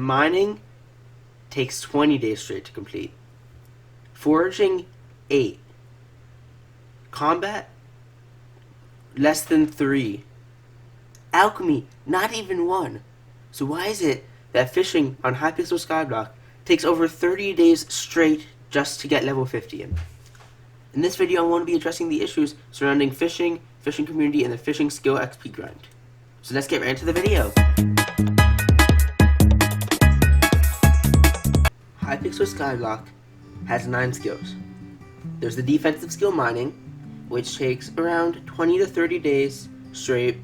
Mining takes 20 days straight to complete. Foraging, 8. Combat, less than 3. Alchemy, not even 1. So why is it that fishing on Hypixel Skyblock takes over 30 days straight just to get level 50 in? In this video, I want to be addressing the issues surrounding fishing, fishing community, and the fishing skill XP grind. So let's get right into the video. Hypixel Skyblock has 9 skills. There's the defensive skill mining, which takes around 20 to 30 days straight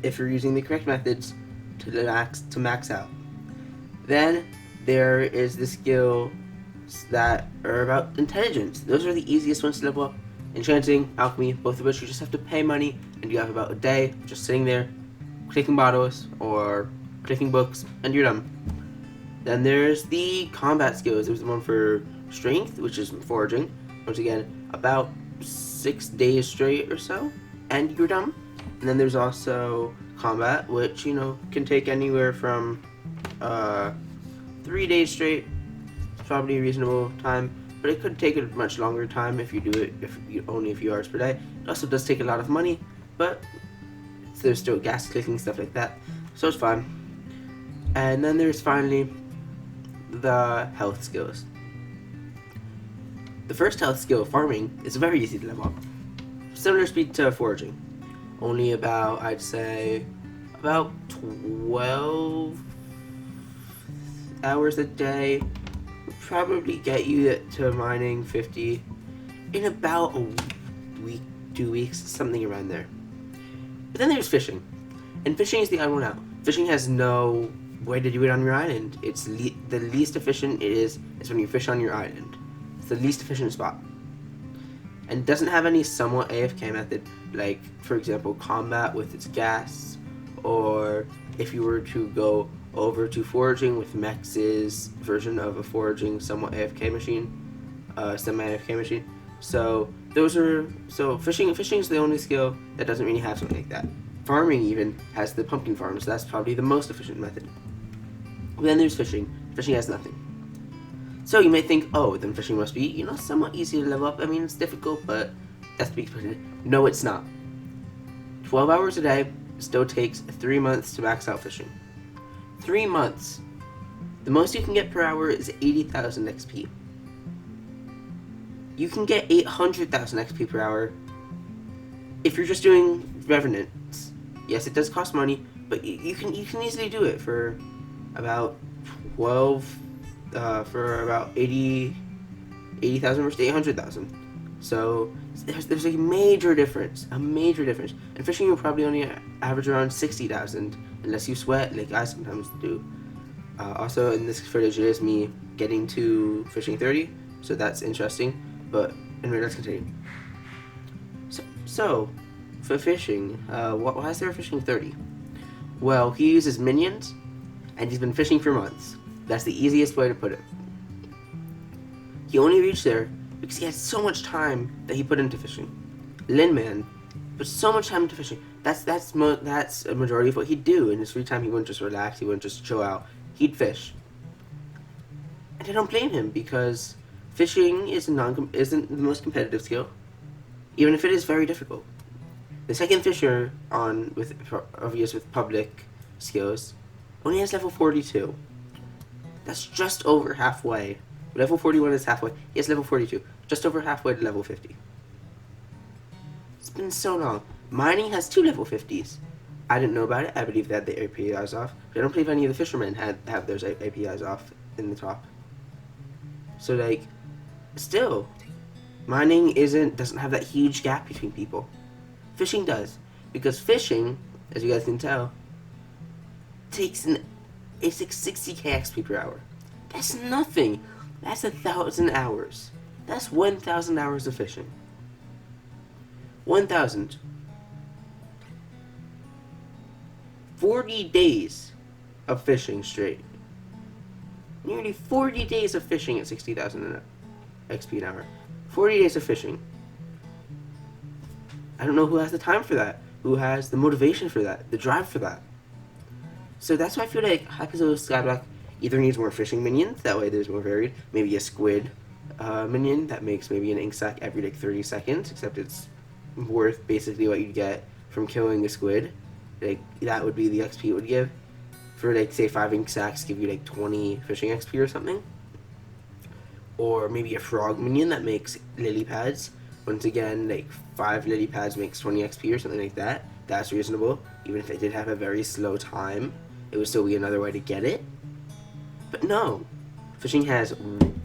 if you're using the correct methods to max out. Then there is the skill that are about intelligence. Those are the easiest ones to level up. Enchanting, alchemy, both of which you just have to pay money, and you have about a day just sitting there, clicking bottles or clicking books, and you're done. Then there's the combat skills. There's the one for strength, which is foraging. Once again, about 6 days straight or so, and you're done. And then there's also combat, which, can take anywhere from 3 days straight. It's probably a reasonable time, but it could take a much longer time if you do it only a few hours per day. It also does take a lot of money, but there's still gas clicking, stuff like that, so it's fine. And then there's finally the health skills. The first health skill, farming, is very easy to level up. Similar speed to foraging. Only about, I'd say, about 12 hours a day would probably get you to mining 50 in about a week, 2 weeks, something around there. But then there's fishing. And fishing is the odd one out. Fishing has no way to do it on your island. It's the least efficient it is when you fish on your island. It's the least efficient spot. And it doesn't have any somewhat AFK method, like, for example, combat with its gas, or if you were to go over to foraging with Mex's version of a foraging somewhat AFK machine, semi-AFK machine. So fishing is the only skill that doesn't really have something like that. Farming even has the pumpkin farm, so that's probably the most efficient method. But then there's fishing. Fishing has nothing. So you may think, oh, then fishing must be, somewhat easy to level up. I mean, it's difficult, but that's to be expected. No, it's not. 12 hours a day still takes 3 months to max out fishing. 3 months. The most you can get per hour is 80,000 XP. You can get 800,000 XP per hour if you're just doing revenants. Yes, it does cost money, but you can easily do it for about 80,000 versus 800,000. So there's a major difference. And fishing will probably only average around 60,000 unless you sweat, like I sometimes do. Also, in this footage, it is me getting to fishing 30, so that's interesting. But anyway, let's continue. So for fishing, why is there fishing 30? Well, he uses minions, and he's been fishing for months. That's the easiest way to put it. He only reached there because he had so much time that he put into fishing. Linman put so much time into fishing. That's a majority of what he'd do in his free time. He wouldn't just relax. He wouldn't just chill out. He'd fish. And I don't blame him, because fishing isn't the most competitive skill, even if it is very difficult. The second fisher with public skills only has level 42. That's just over halfway. Level 41 is halfway. He has level 42. Just over halfway to level 50. It's been so long. Mining has 2 level 50s. I didn't know about it. I believe they had the APIs off. But I don't believe any of the fishermen have those APIs off in the top. So, still, mining doesn't have that huge gap between people. Fishing does. Because fishing, as you guys can tell, takes it's like 60k XP per hour. That's nothing. That's 1,000 hours. That's 1,000 hours of fishing. 1,000. 40 days of fishing straight. Nearly 40 days of fishing at 60,000 XP an hour. 40 days of fishing. I don't know who has the time for that. Who has the motivation for that. The drive for that. So that's why I feel like Hypixel Skyblock either needs more fishing minions, that way there's more varied, maybe a squid minion that makes maybe an ink sac every like 30 seconds, except it's worth basically what you'd get from killing a squid. Like, that would be the XP it would give. For like, say 5 ink sacs give you like 20 fishing XP or something. Or maybe a frog minion that makes lily pads. Once again, like 5 lily pads makes 20 XP or something like that. That's reasonable. Even if it did have a very slow time, it would still be another way to get it. But no. Fishing has,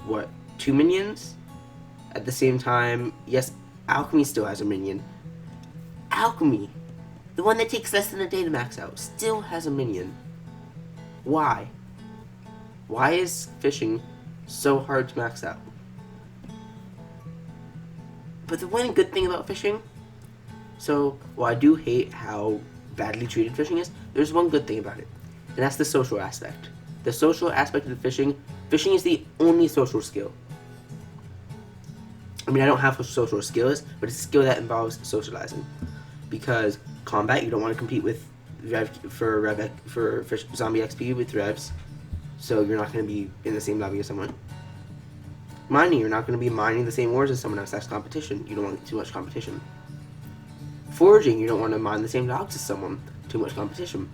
what, 2 minions? At the same time, yes, alchemy still has a minion. Alchemy, the one that takes less than a day to max out, still has a minion. Why? Why is fishing so hard to max out? But the one good thing about fishing, so while I do hate how badly treated fishing is, there's one good thing about it, and that's the social aspect. The social aspect of the fishing is the only social skill. I mean, I don't have social skills, but it's a skill that involves socializing. Because combat, you don't want to compete with zombie XP with revs, so you're not going to be in the same lobby as someone. Mining, you're not going to be mining the same ores as someone else. That's competition. You don't want too much competition. Foraging, you don't want to mine the same logs as someone. Too much competition.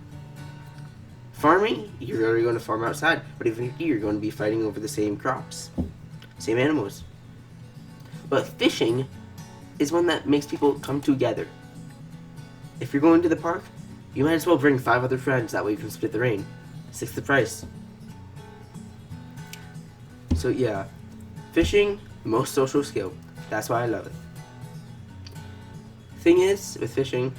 Farming, you're already going to farm outside, but even here, you're going to be fighting over the same crops, same animals. But fishing is one that makes people come together. If you're going to the park, you might as well bring 5 other friends, that way you can split the rain. 6 the price. So yeah, fishing, most social skill. That's why I love it. Thing is, with fishing,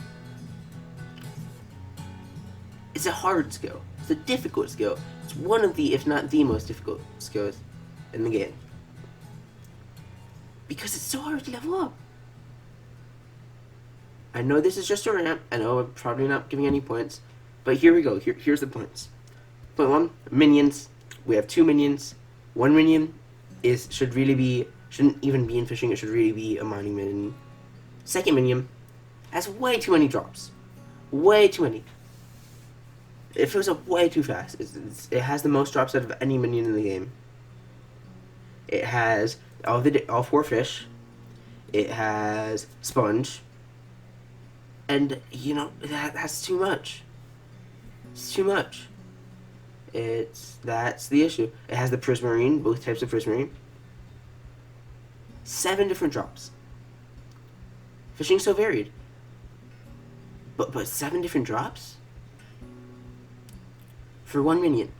it's a hard skill. It's a difficult skill. It's one of the, if not the most difficult skills in the game. Because it's so hard to level up. I know this is just a rant. I know I'm probably not giving any points. But here we go. Here's the points. Point 1, minions. We have 2 minions. 1 minion shouldn't even be in fishing. It should really be a mining minion. Second minion has way too many drops. Way too many. It fills up way too fast. It has the most drops out of any minion in the game. It has all 4 fish. It has sponge. And, you know, that's too much. It's too much. That's the issue. It has the prismarine, both types of prismarine. 7 different drops. Fishing's so varied. But 7 different drops? For 1 minion.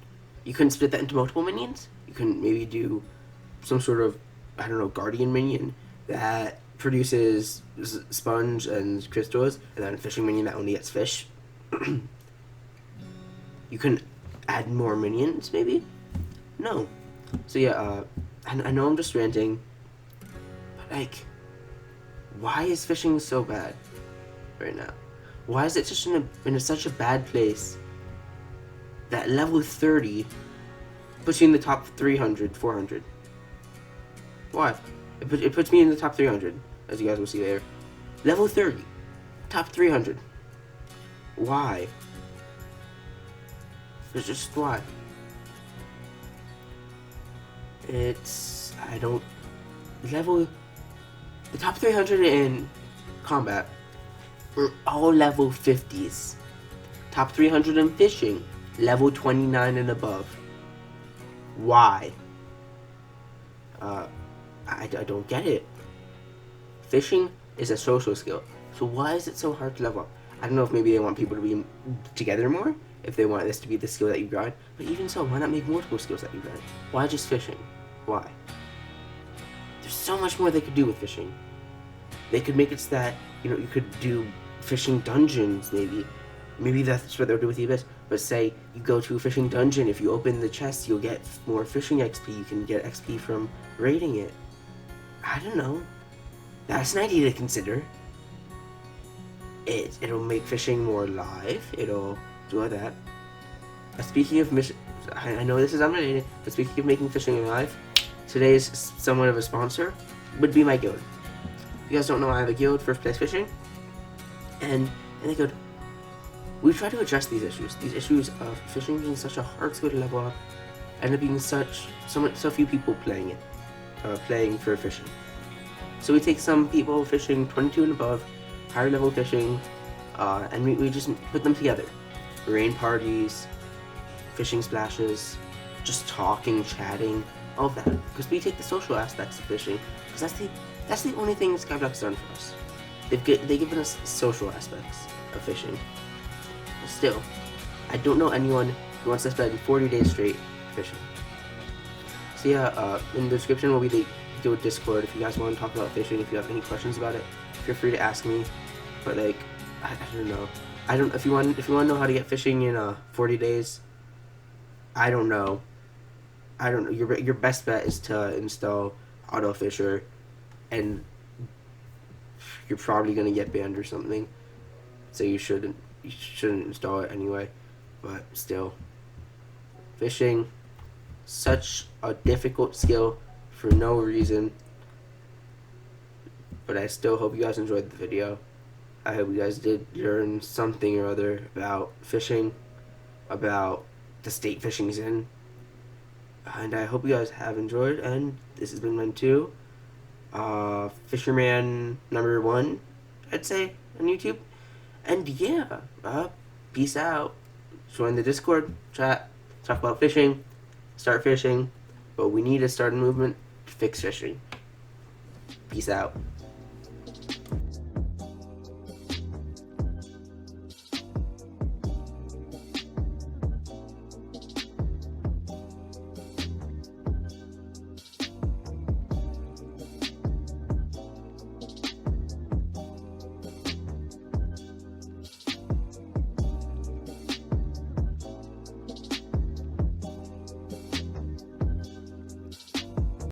You couldn't split that into multiple minions? You couldn't maybe do some sort of, I don't know, guardian minion that produces sponge and crystals, and then a fishing minion that only gets fish. You can add more minions, maybe? No. So yeah, I know I'm just ranting, but like, why is fishing so bad right now? Why is it just in such a bad place that level 30 puts you in the top 300, 400? Why? It puts me in the top 300, as you guys will see later. Level 30. Top 300. Why? It's just why. The top 300 in combat are all level 50s. Top 300 in fishing, level 29 and above. Why? I don't get it. Fishing is a social skill, so why is it so hard to level up? I don't know if maybe they want people to be together more, if they want this to be the skill that you grind, but even so, why not make multiple skills that you grind? Why just fishing? Why? There's so much more they could do with fishing. They could make it so that, you know, you could do fishing dungeons, maybe. Maybe that's what they'll do with the Abyss. But say you go to a fishing dungeon, if you open the chest, you'll get more fishing XP. You can get XP from raiding it. I don't know. That's an idea to consider. It'll make fishing more live. It'll do all that. Speaking of I know this is unrelated, but speaking of making fishing alive, today's somewhat of a sponsor would be my guild. If you guys don't know, I have a guild, First Place Fishing, and the guild, we try to address these issues of fishing being such a hard skill to level up, ended up being so few people playing it, playing for fishing. So we take some people fishing 22 and above, higher level fishing, and we just put them together. Rain parties, fishing splashes, just talking, chatting, all of that. Because we take the social aspects of fishing, because that's the only thing Skyblock's done for us. They've given us social aspects of fishing. But still, I don't know anyone who wants to spend 40 days straight fishing. So yeah, in the description will be the Discord if you guys want to talk about fishing. If you have any questions about it, feel free to ask me. But like, I don't know. If you want to know how to get fishing in 40 days, I don't know. Your best bet is to install Auto Fisher, and you're probably gonna get banned or something. So you shouldn't install it anyway. But still, fishing, such a difficult skill for no reason. But I still hope you guys enjoyed the video. I hope you guys did learn something or other about fishing, about the state fishing's in. And I hope you guys have enjoyed, and this has been mine too. Fisherman number 1, I'd say, on YouTube. And yeah, peace out. Join the Discord, chat, talk about fishing, start fishing. But we need to start a movement to fix fishing. Peace out.